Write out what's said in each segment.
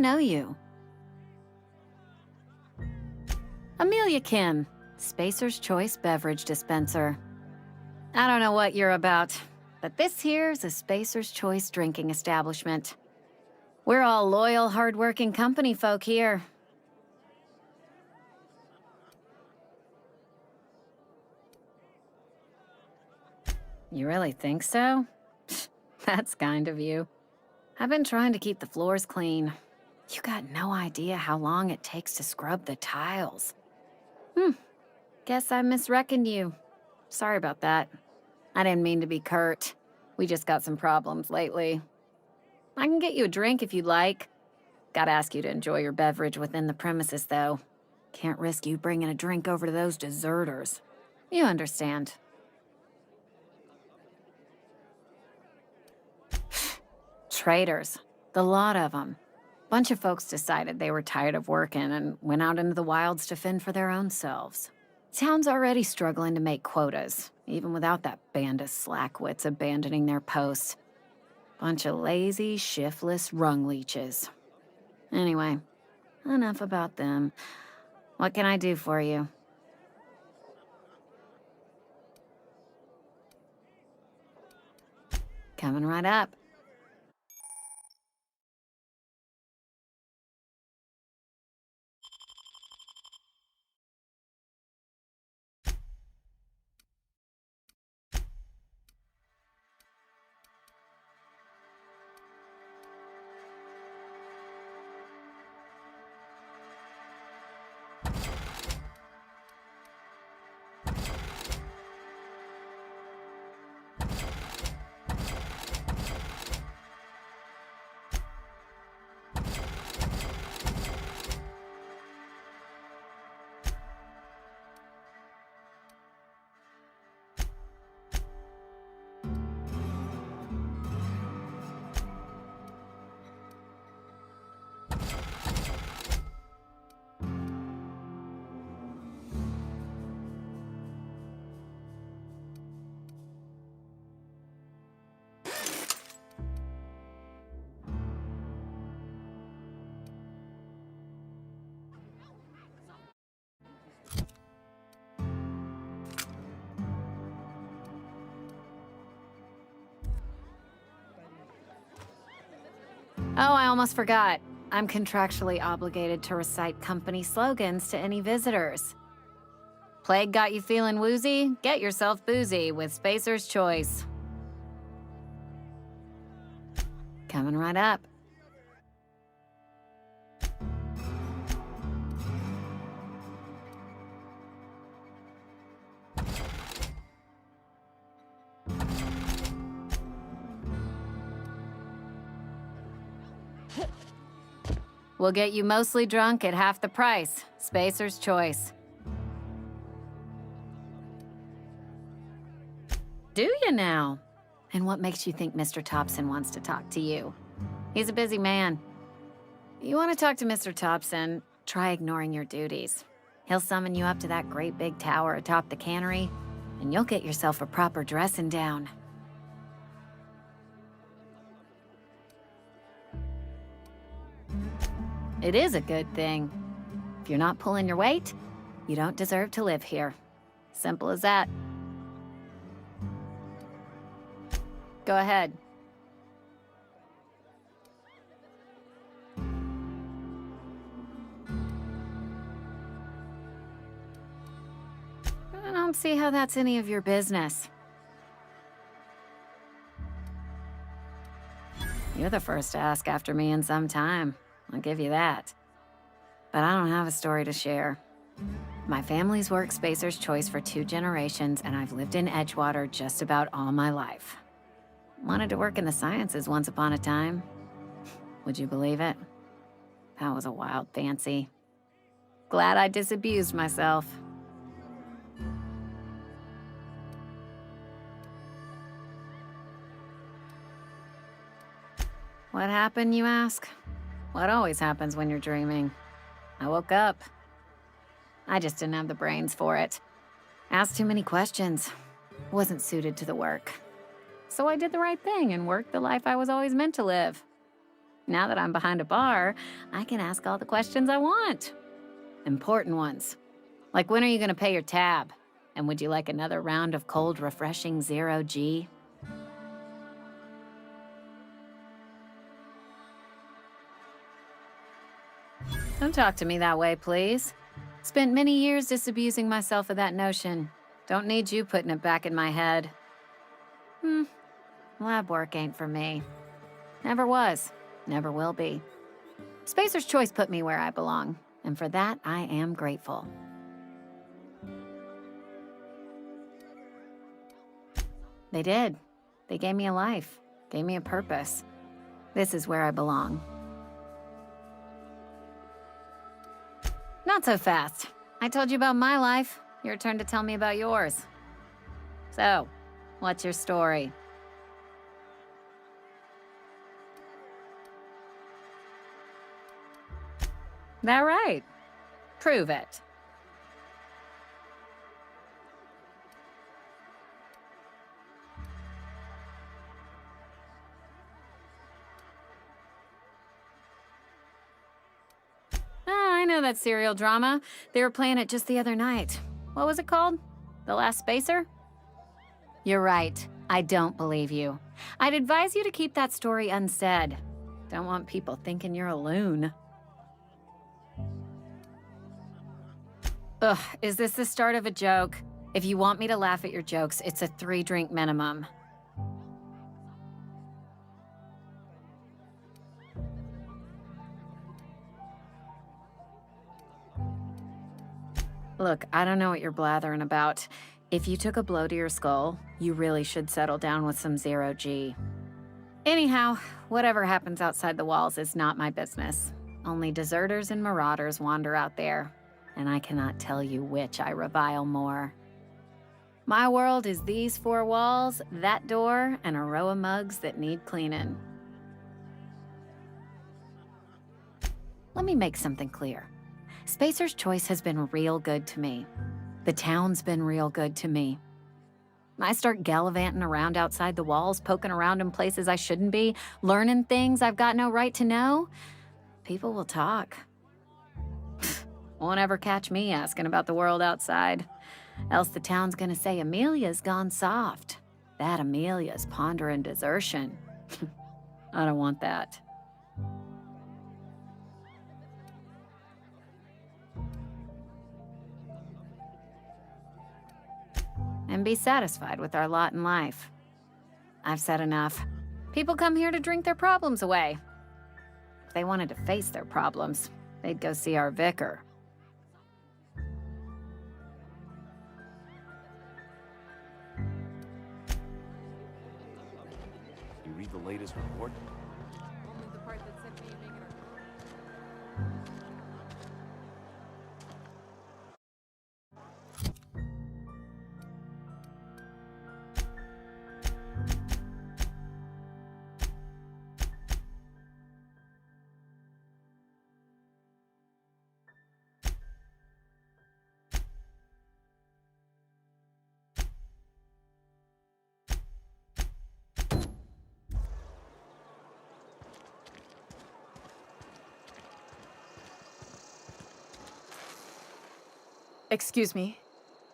know you. Amelia Kim, Spacer's Choice Beverage Dispenser. I don't know what you're about, but this here's a Spacer's Choice drinking establishment. We're all loyal, hard-working company folk here. You really think so? That's kind of you. I've been trying to keep the floors clean. You got no idea how long it takes to scrub the tiles. Guess I misreckoned you. Sorry about that. I didn't mean to be curt. We just got some problems lately. I can get you a drink if you'd like. Gotta ask you to enjoy your beverage within the premises, though. Can't risk you bringing a drink over to those deserters. You understand. Traitors. The lot of them. Bunch of folks decided they were tired of working and went out into the wilds to fend for their own selves. Town's already struggling to make quotas, even without that band of slackwits abandoning their posts. Bunch of lazy, shiftless rung leeches. Anyway, enough about them. What can I do for you? Coming right up. Oh, I almost forgot. I'm contractually obligated to recite company slogans to any visitors. Plague got you feeling woozy? Get yourself boozy with Spacer's Choice. Coming right up. We'll get you mostly drunk at half the price. Spacer's Choice. Do you now? And what makes you think Mr. Thompson wants to talk to you? He's a busy man. You want to talk to Mr. Thompson, try ignoring your duties. He'll summon you up to that great big tower atop the cannery, and you'll get yourself a proper dressing down. It is a good thing. If you're not pulling your weight, you don't deserve to live here. Simple as that. Go ahead. I don't see how that's any of your business. You're the first to ask after me in some time. I'll give you that. But I don't have a story to share. My family's worked Spacer's Choice for 2 generations, and I've lived in Edgewater just about all my life. Wanted to work in the sciences once upon a time. Would you believe it? That was a wild fancy. Glad I disabused myself. What happened, you ask? What always happens when you're dreaming? I woke up. I just didn't have the brains for it. Asked too many questions. Wasn't suited to the work. So I did the right thing and worked the life I was always meant to live. Now that I'm behind a bar, I can ask all the questions I want. Important ones. Like, when are you gonna pay your tab? And would you like another round of cold, refreshing Zero G? Don't talk to me that way, please. Spent many years disabusing myself of that notion. Don't need you putting it back in my head. Lab work ain't for me. Never was. Never will be. Spacer's Choice put me where I belong, and for that, I am grateful. They did. They gave me a life, gave me a purpose. This is where I belong. Not so fast. I told you about my life. Your turn to tell me about yours. So, what's your story? That right? Prove it. Ah, I know that serial drama. They were playing it just the other night. What was it called? The Last Spacer? You're right. I don't believe you. I'd advise you to keep that story unsaid. Don't want people thinking you're a loon. Ugh, is this the start of a joke? If you want me to laugh at your jokes, it's a 3-drink minimum. Look, I don't know what you're blathering about. If you took a blow to your skull, you really should settle down with some Zero G. Anyhow, whatever happens outside the walls is not my business. Only deserters and marauders wander out there, and I cannot tell you which I revile more. My world is these 4 walls, that door, and a row of mugs that need cleaning. Let me make something clear. Spacer's Choice has been real good to me. The town's been real good to me. I start gallivanting around outside the walls, poking around in places I shouldn't be, learning things I've got no right to know. People will talk. Won't ever catch me asking about the world outside. Else the town's gonna say Amelia's gone soft. That Amelia's pondering desertion. I don't want that. And be satisfied with our lot in life. I've said enough. People come here to drink their problems away. If they wanted to face their problems, they'd go see our vicar. You read the latest report? Only the part that said me being Excuse me.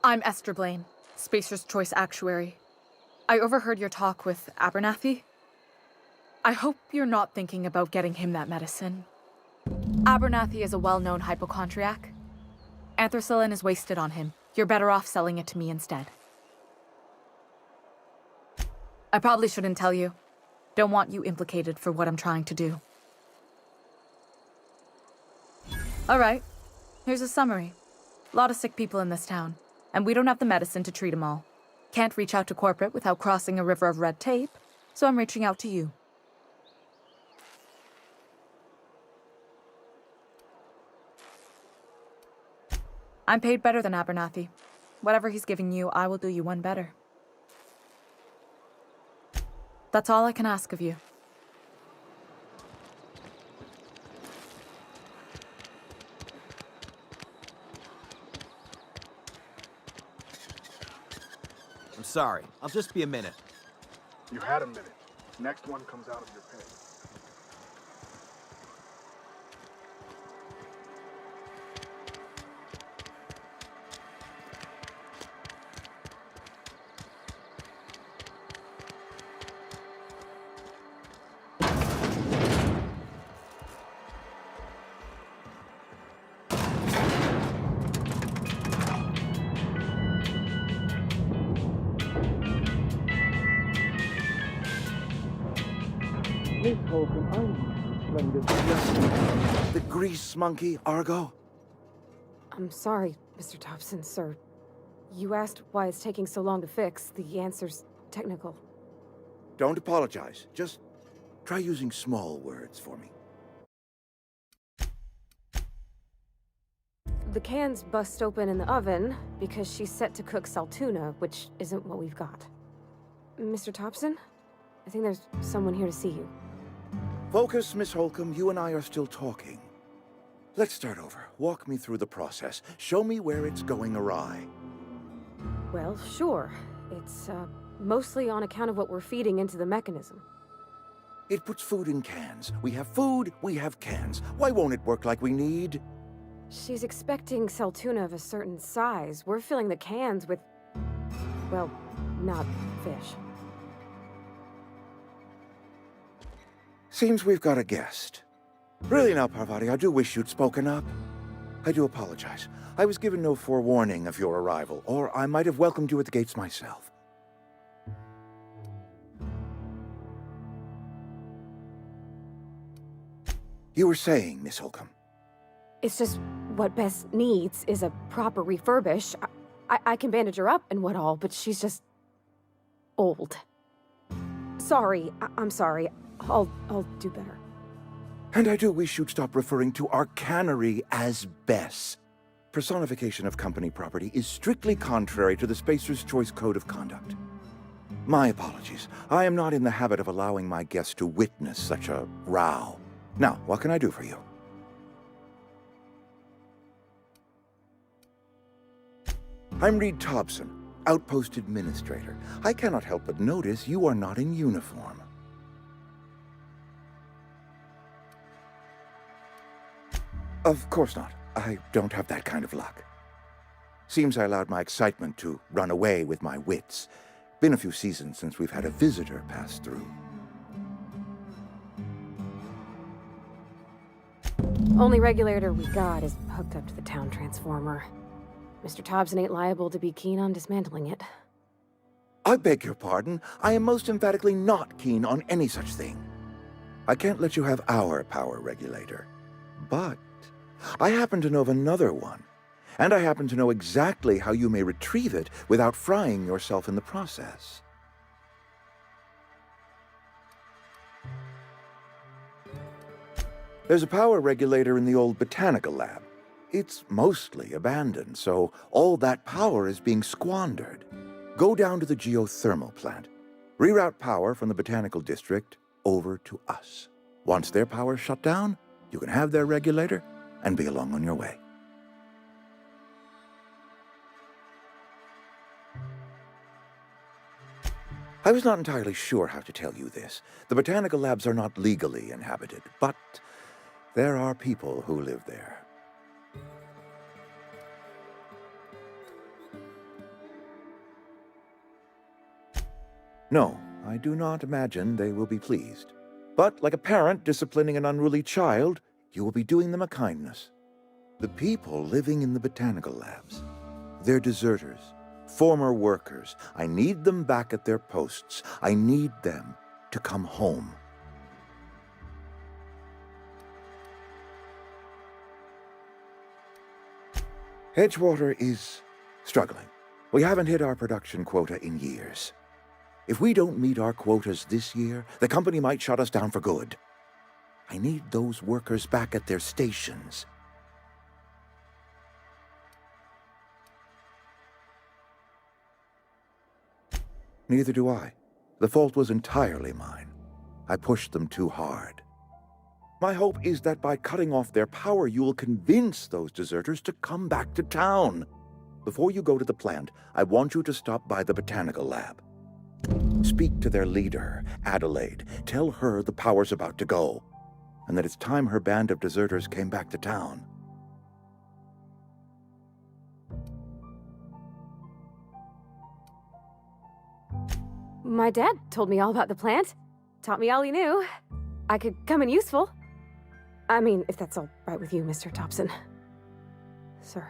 I'm Esther Blaine, Spacer's Choice Actuary. I overheard your talk with Abernathy. I hope you're not thinking about getting him that medicine. Abernathy is a well-known hypochondriac. Anthracillin is wasted on him. You're better off selling it to me instead. I probably shouldn't tell you. Don't want you implicated for what I'm trying to do. All right. Here's a summary. A lot of sick people in this town, and we don't have the medicine to treat them all. Can't reach out to corporate without crossing a river of red tape, so I'm reaching out to you. I'm paid better than Abernathy. Whatever he's giving you, I will do you one better. That's all I can ask of you. I'm sorry. I'll just be a minute. You had a minute. Next one comes out of your pay. Miss Holcomb, I'm splendid. The grease monkey, Argo? I'm sorry, Mr. Thompson, sir. You asked why it's taking so long to fix. The answer's technical. Don't apologize. Just try using small words for me. The can's bust open in the oven because she's set to cook saltuna, which isn't what we've got. Mr. Thompson? I think there's someone here to see you. Focus, Miss Holcomb. You and I are still talking. Let's start over. Walk me through the process. Show me where it's going awry. Well, sure. It's, mostly on account of what we're feeding into the mechanism. It puts food in cans. We have food, we have cans. Why won't it work like we need? She's expecting saltuna of a certain size. We're filling the cans with, well, not fish. Seems we've got a guest. Really now, Parvati, I do wish you'd spoken up. I do apologize. I was given no forewarning of your arrival, or I might have welcomed you at the gates myself. You were saying, Miss Holcomb. It's just what Bess needs is a proper refurbish. I can bandage her up and what all, but she's just old. Sorry, I'm sorry. I'll do better. And I do wish you'd stop referring to our cannery as Bess. Personification of company property is strictly contrary to the Spacer's Choice Code of Conduct. My apologies. I am not in the habit of allowing my guests to witness such a row. Now, what can I do for you? I'm Reed Thompson, Outpost Administrator. I cannot help but notice you are not in uniform. Of course not. I don't have that kind of luck. Seems I allowed my excitement to run away with my wits. Been a few seasons since we've had a visitor pass through. Only regulator we got is hooked up to the town transformer. Mr. Thompson ain't liable to be keen on dismantling it. I beg your pardon. I am most emphatically not keen on any such thing. I can't let you have our power regulator. But I happen to know of another one. And I happen to know exactly how you may retrieve it without frying yourself in the process. There's a power regulator in the old botanical lab. It's mostly abandoned, so all that power is being squandered. Go down to the geothermal plant. Reroute power from the botanical district over to us. Once their power's shut down, you can have their regulator and be along on your way. I was not entirely sure how to tell you this. The botanical labs are not legally inhabited, but there are people who live there. No, I do not imagine they will be pleased. But like a parent disciplining an unruly child, you will be doing them a kindness. The people living in the botanical labs, they're deserters, former workers. I need them back at their posts. I need them to come home. Edgewater is struggling. We haven't hit our production quota in years. If we don't meet our quotas this year, the company might shut us down for good. I need those workers back at their stations. Neither do I. The fault was entirely mine. I pushed them too hard. My hope is that by cutting off their power, you will convince those deserters to come back to town. Before you go to the plant, I want you to stop by the botanical lab. Speak to their leader, Adelaide. Tell her the power's about to go, and that it's time her band of deserters came back to town. My dad told me all about the plant. Taught me all he knew. I could come in useful. I mean, if that's all right with you, Mr. Thompson. Sir.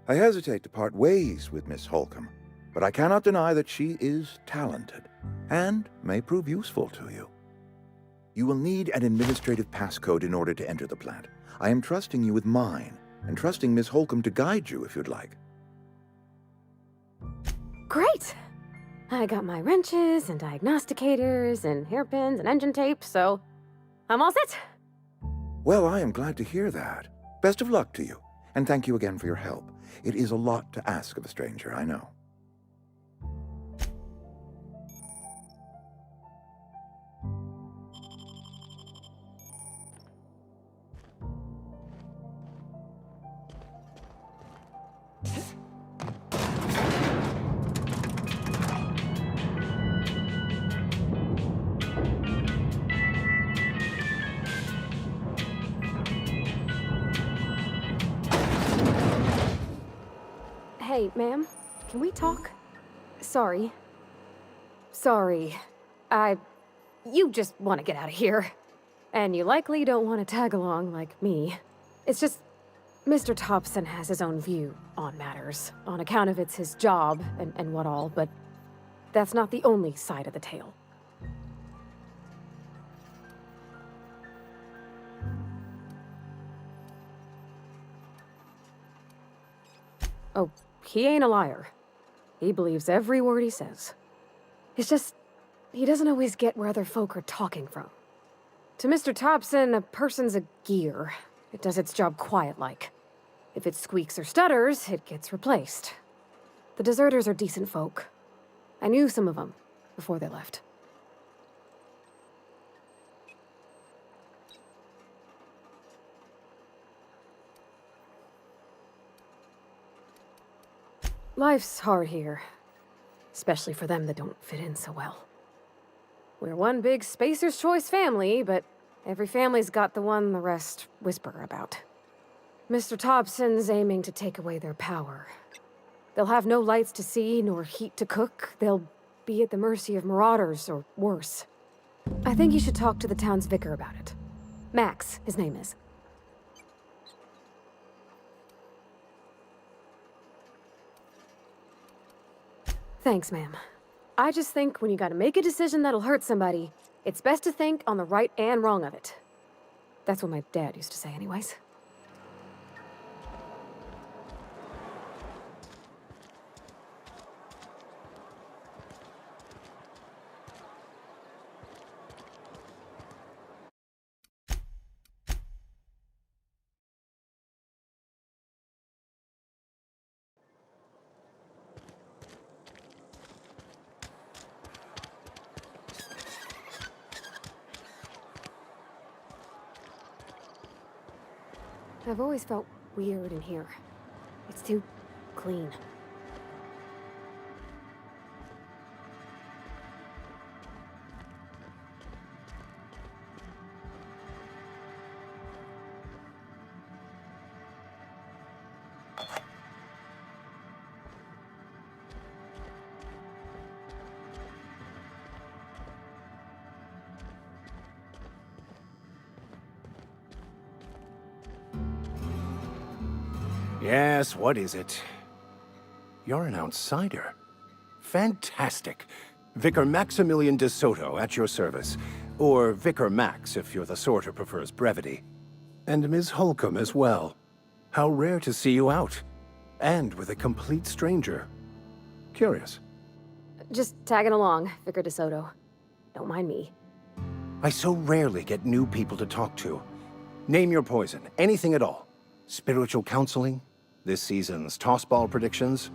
I hesitate to part ways with Miss Holcomb, but I cannot deny that she is talented and may prove useful to you. You will need an administrative passcode in order to enter the plant. I am trusting you with mine, and trusting Miss Holcomb to guide you if you'd like. Great! I got my wrenches and diagnosticators and hairpins and engine tape, so I'm all set. Well, I am glad to hear that. Best of luck to you, and thank you again for your help. It is a lot to ask of a stranger, I know. Hey, ma'am, can we talk? Sorry. Sorry. You just want to get out of here. And you likely don't want to tag along like me. It's just, Mr. Thompson has his own view on matters, on account of it's his job and what all, but that's not the only side of the tale. Oh, he ain't a liar. He believes every word he says. It's just, he doesn't always get where other folk are talking from. To Mr. Thompson, a person's a gear. It does its job quiet-like. If it squeaks or stutters, it gets replaced. The deserters are decent folk. I knew some of them before they left. Life's hard here, especially for them that don't fit in so well. We're one big Spacer's Choice family, but every family's got the one the rest whisper about. Mr. Thompson's aiming to take away their power. They'll have no lights to see, nor heat to cook. They'll be at the mercy of marauders, or worse. I think you should talk to the town's vicar about it. Max, his name is. Thanks, ma'am. I just think when you gotta make a decision that'll hurt somebody, it's best to think on the right and wrong of it. That's what my dad used to say anyways. I've always felt weird in here. It's too clean. Yes, what is it? You're an outsider. Fantastic. Vicar Maximilian de Soto at your service. Or Vicar Max, if you're the sort who prefers brevity. And Ms. Holcomb as well. How rare to see you out. And with a complete stranger. Curious. Just tagging along, Vicar de Soto. Don't mind me. I so rarely get new people to talk to. Name your poison, anything at all. Spiritual counseling? This season's tossball predictions?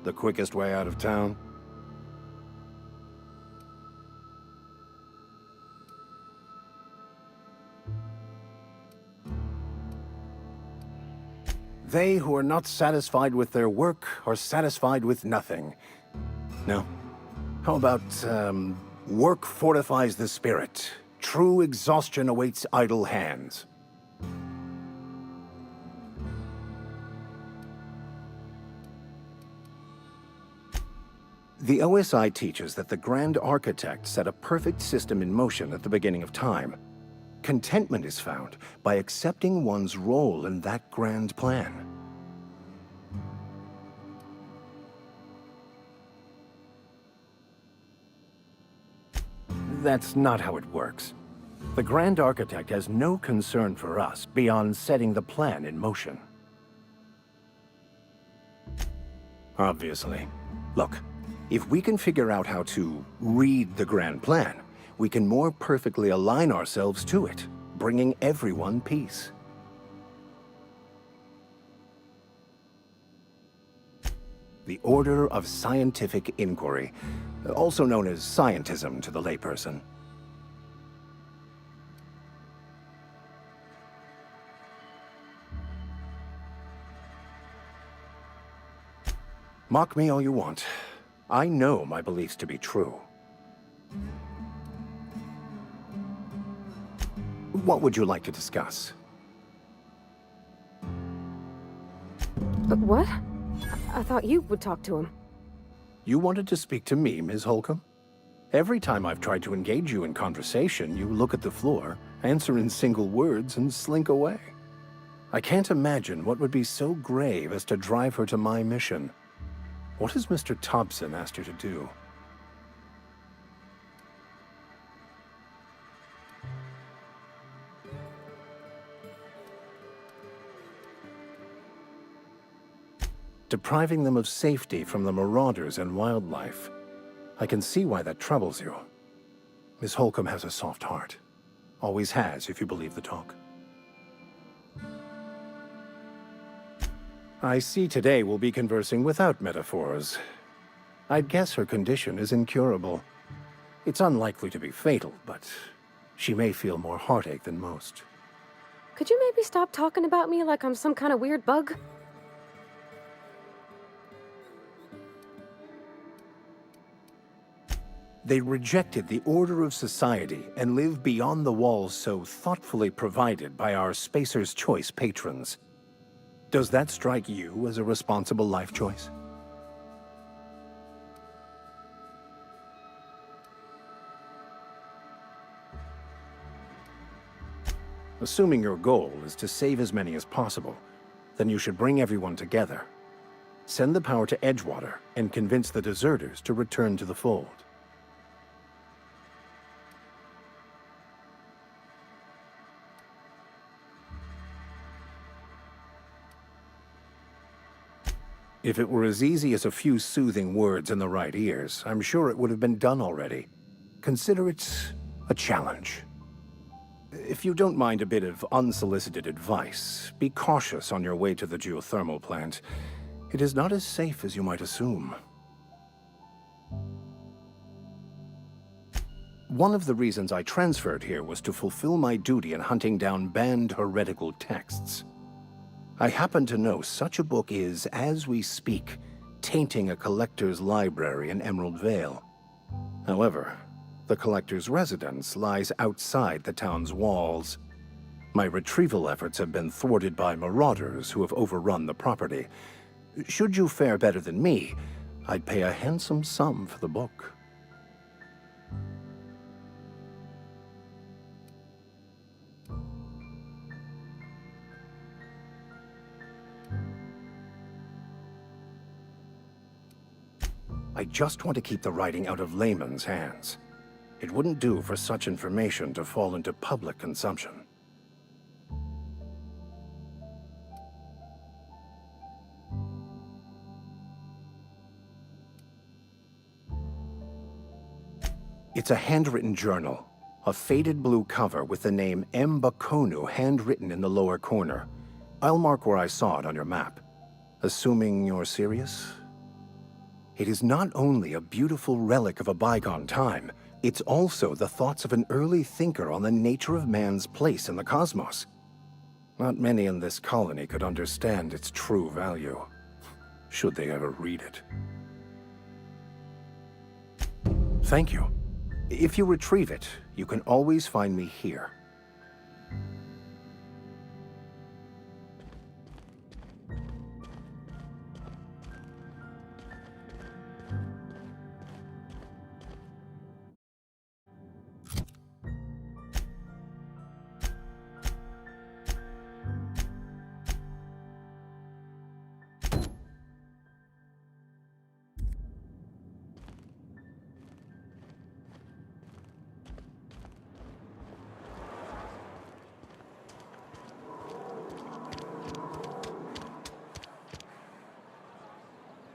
The quickest way out of town? They who are not satisfied with their work are satisfied with nothing. No? How about, work fortifies the spirit. True exhaustion awaits idle hands. The OSI teaches that the Grand Architect set a perfect system in motion at the beginning of time. Contentment is found by accepting one's role in that grand plan. That's not how it works. The Grand Architect has no concern for us beyond setting the plan in motion. Obviously. Look, if we can figure out how to read the grand plan, we can more perfectly align ourselves to it, bringing everyone peace. The Order of Scientific Inquiry, also known as scientism to the layperson. Mock me all you want. I know my beliefs to be true. What would you like to discuss? What? I thought you would talk to him. You wanted to speak to me, Ms. Holcomb? Every time I've tried to engage you in conversation, you look at the floor, answer in single words, and slink away. I can't imagine what would be so grave as to drive her to my mission. What has Mr. Thompson asked her to do? Depriving them of safety from the marauders and wildlife. I can see why that troubles you. Miss Holcomb has a soft heart. Always has, if you believe the talk. I see today we'll be conversing without metaphors. I'd guess her condition is incurable. It's unlikely to be fatal, but she may feel more heartache than most. Could you maybe stop talking about me like I'm some kind of weird bug? They rejected the order of society and live beyond the walls so thoughtfully provided by our Spacer's Choice patrons. Does that strike you as a responsible life choice? Assuming your goal is to save as many as possible, then you should bring everyone together. Send the power to Edgewater and convince the deserters to return to the fold. If it were as easy as a few soothing words in the right ears, I'm sure it would have been done already. Consider it a challenge. If you don't mind a bit of unsolicited advice, be cautious on your way to the geothermal plant. It is not as safe as you might assume. One of the reasons I transferred here was to fulfill my duty in hunting down banned heretical texts. I happen to know such a book is, as we speak, tainting a collector's library in Emerald Vale. However, the collector's residence lies outside the town's walls. My retrieval efforts have been thwarted by marauders who have overrun the property. Should you fare better than me, I'd pay a handsome sum for the book. I just want to keep the writing out of laymen's hands. It wouldn't do for such information to fall into public consumption. It's a handwritten journal, a faded blue cover with the name M. Bakonu handwritten in the lower corner. I'll mark where I saw it on your map. Assuming you're serious? It is not only a beautiful relic of a bygone time, it's also the thoughts of an early thinker on the nature of man's place in the cosmos. Not many in this colony could understand its true value, should they ever read it. Thank you. If you retrieve it, you can always find me here.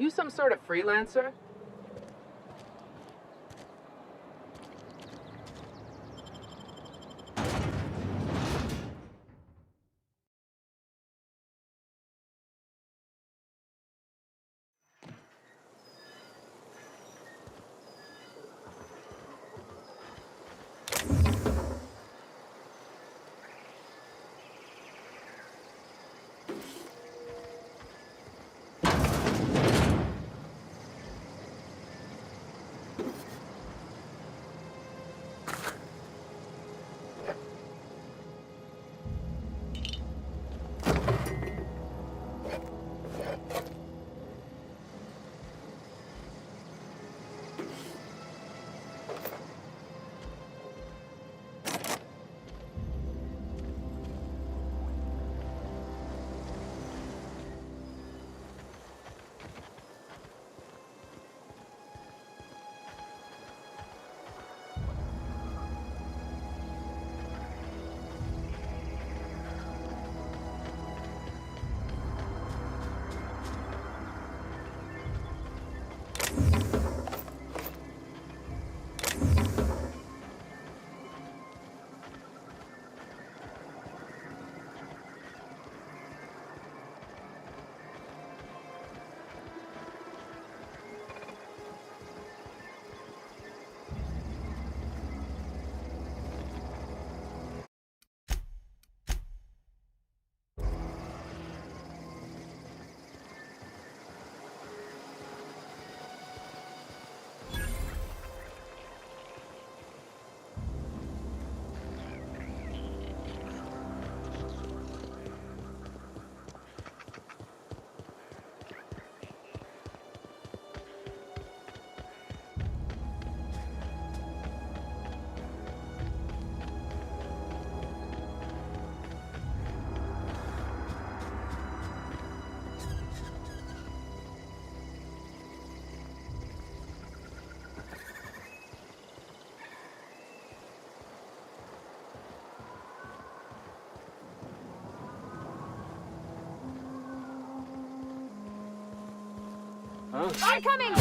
You some sort of freelancer? I'm coming!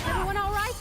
Everyone all right?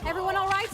Everyone all right?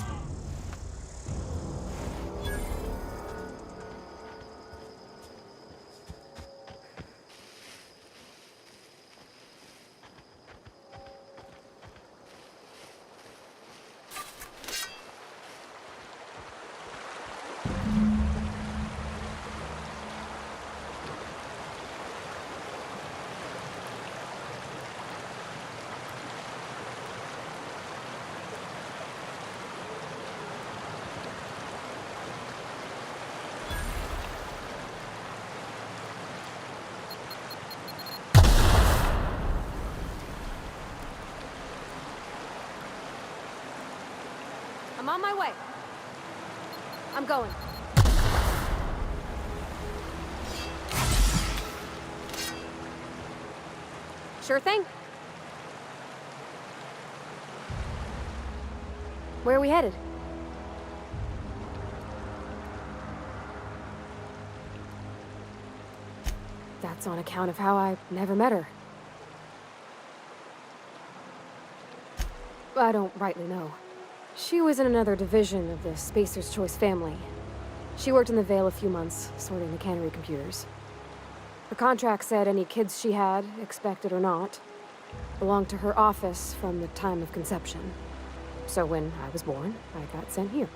I'm on my way. I'm going. Sure thing. Where are we headed? That's on account of how I never met her. I don't rightly know. She was in another division of the Spacer's Choice family. She worked in the Vale a few months, sorting the cannery computers. Her contract said any kids she had, expected or not, belonged to her office from the time of conception. So when I was born, I got sent here.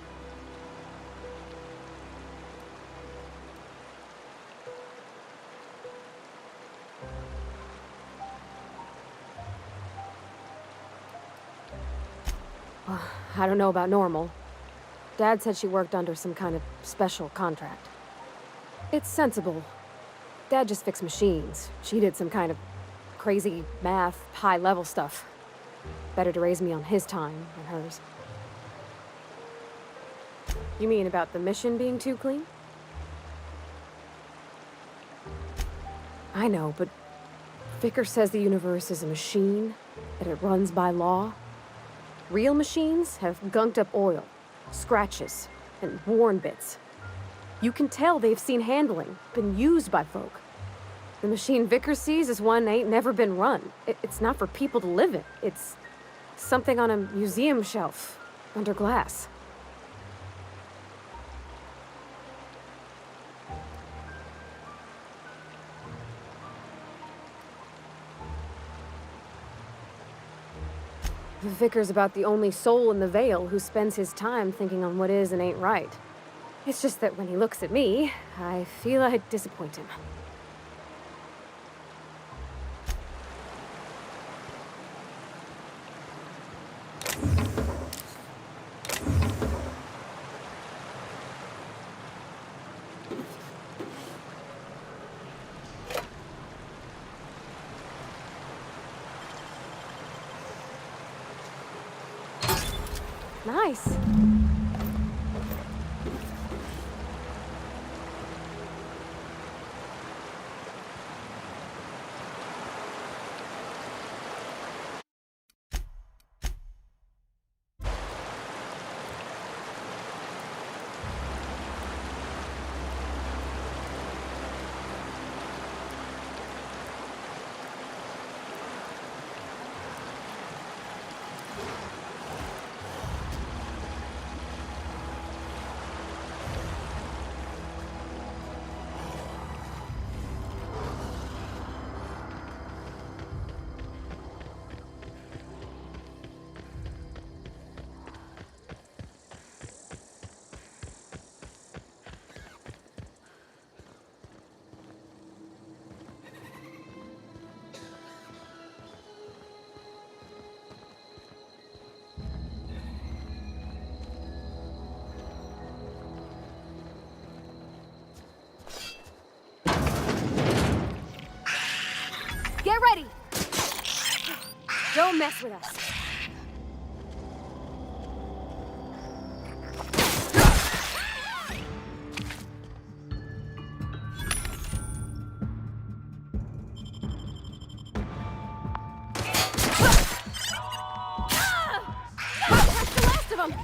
I don't know about normal. Dad said she worked under some kind of special contract. It's sensible. Dad just fixed machines. She did some kind of crazy math, high-level stuff. Better to raise me on his time than hers. You mean about the mission being too clean? I know, but Vicker says the universe is a machine, that it runs by law. Real machines have gunked up oil, scratches, and worn bits. You can tell they've seen handling, been used by folk. The machine Vicker sees is one ain't never been run. It's not for people to live in. It's something on a museum shelf, under glass. The Vicar's about the only soul in the Vale who spends his time thinking on what is and ain't right. It's just that when he looks at me, I feel I disappoint him. Nice. Don't mess with us. That's the last of them.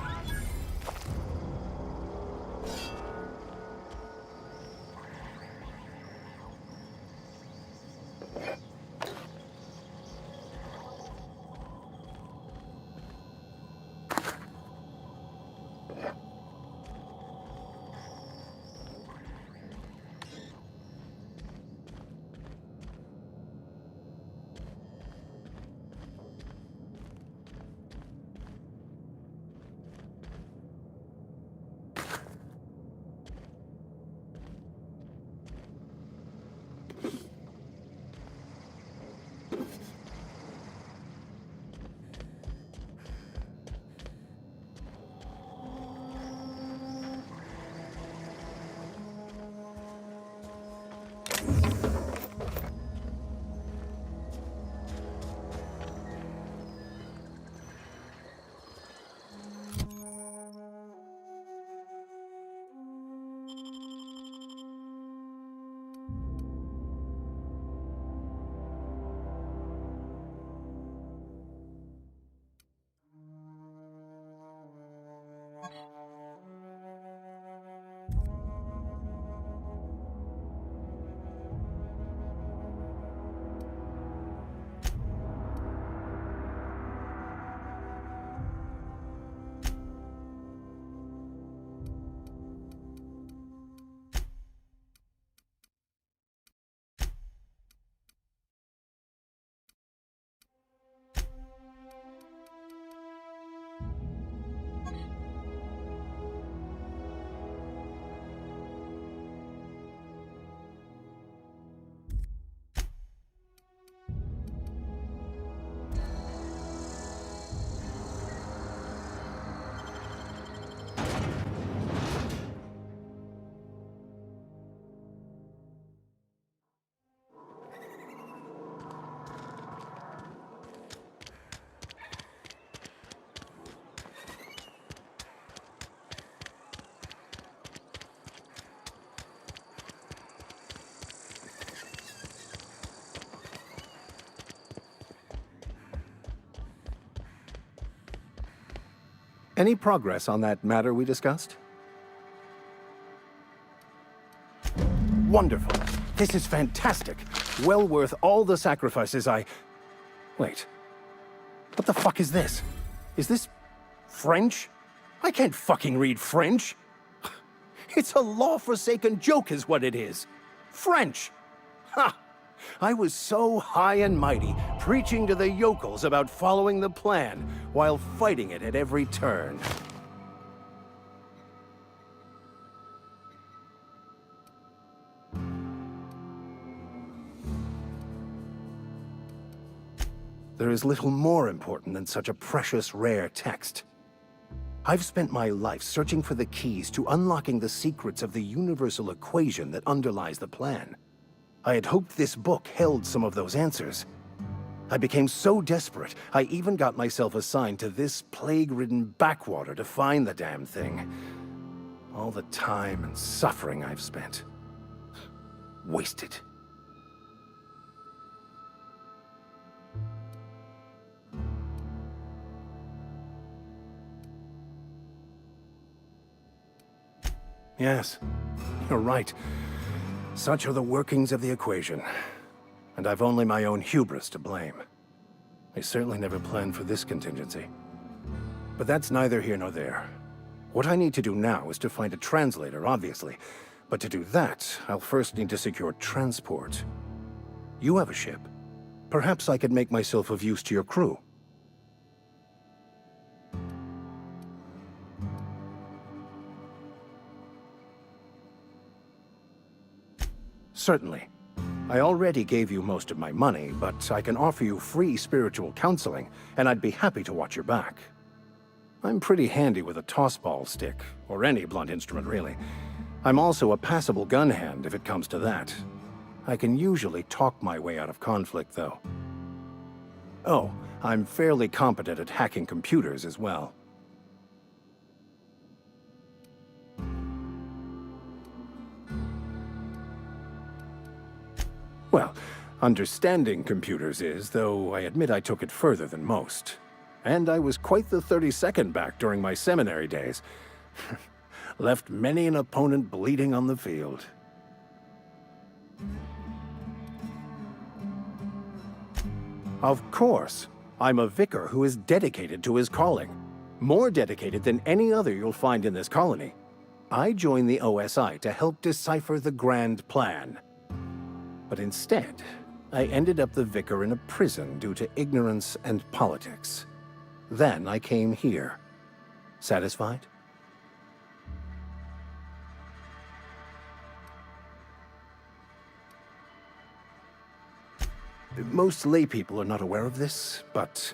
Any progress on that matter we discussed? Wonderful. This is fantastic. Well worth all the sacrifices I... Wait. What the fuck is this? Is this... French? I can't fucking read French. It's a law-forsaken joke is what it is. French! Ha! I was so high and mighty, preaching to the yokels about following the plan, while fighting it at every turn. There is little more important than such a precious, rare text. I've spent my life searching for the keys to unlocking the secrets of the universal equation that underlies the plan. I had hoped this book held some of those answers. I became so desperate, I even got myself assigned to this plague-ridden backwater to find the damn thing. All the time and suffering I've spent. Wasted. Yes, you're right. Such are the workings of the equation. And I've only my own hubris to blame. I certainly never planned for this contingency. But that's neither here nor there. What I need to do now is to find a translator, obviously. But to do that, I'll first need to secure transport. You have a ship. Perhaps I could make myself of use to your crew. Certainly. I already gave you most of my money, but I can offer you free spiritual counseling, and I'd be happy to watch your back. I'm pretty handy with a tossball stick, or any blunt instrument, really. I'm also a passable gun hand, if it comes to that. I can usually talk my way out of conflict, though. Oh, I'm fairly competent at hacking computers as well. Well, understanding computers is, though I admit I took it further than most. And I was quite the 32nd back during my seminary days. Left many an opponent bleeding on the field. Of course, I'm a vicar who is dedicated to his calling. More dedicated than any other you'll find in this colony. I joined the OSI to help decipher the Grand Plan. But instead, I ended up the vicar in a prison due to ignorance and politics. Then I came here. Satisfied? Most laypeople are not aware of this, but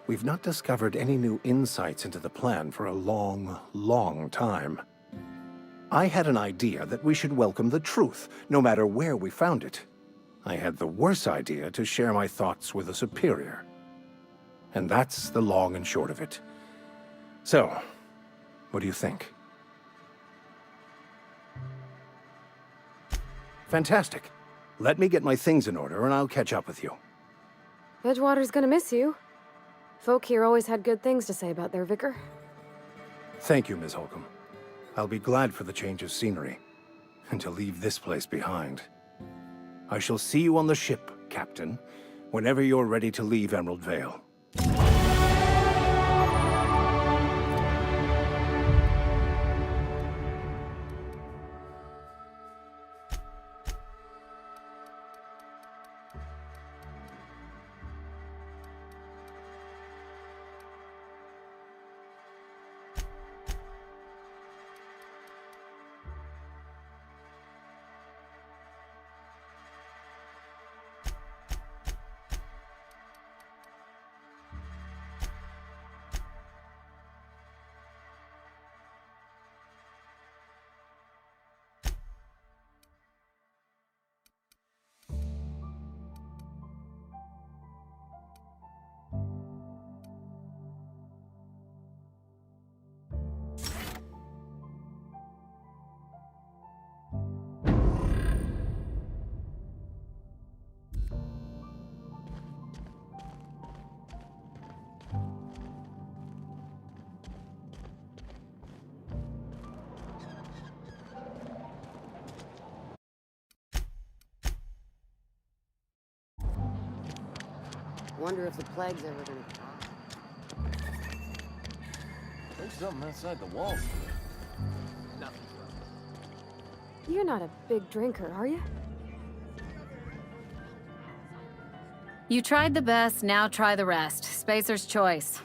we've not discovered any new insights into the plan for a long, long time. I had an idea that we should welcome the truth, no matter where we found it. I had the worse idea to share my thoughts with a superior. And that's the long and short of it. So, what do you think? Fantastic. Let me get my things in order and I'll catch up with you. Edgewater's gonna miss you. Folk here always had good things to say about their vicar. Thank you, Ms. Holcomb. I'll be glad for the change of scenery, and to leave this place behind. I shall see you on the ship, Captain, whenever you're ready to leave Emerald Vale. Wonder if the plague's ever gonna... There's something outside the walls. Nothing's wrong. You're not a big drinker, are you? You tried the best, now try the rest. Spacer's choice.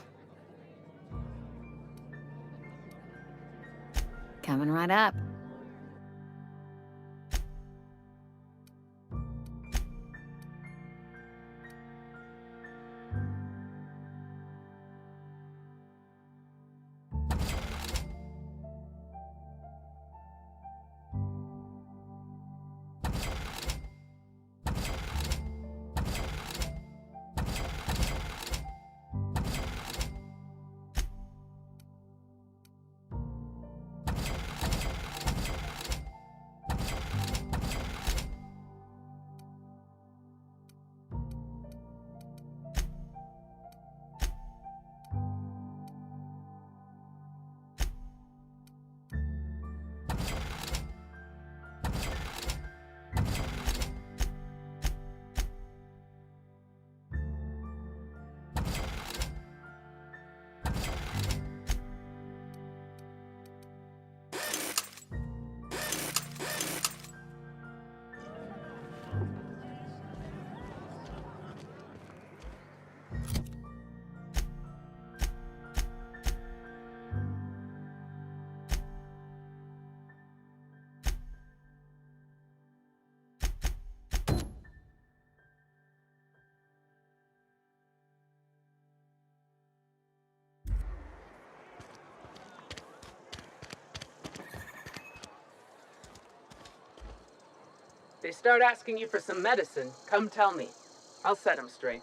Coming right up. They start asking you for some medicine, come tell me. I'll set them straight.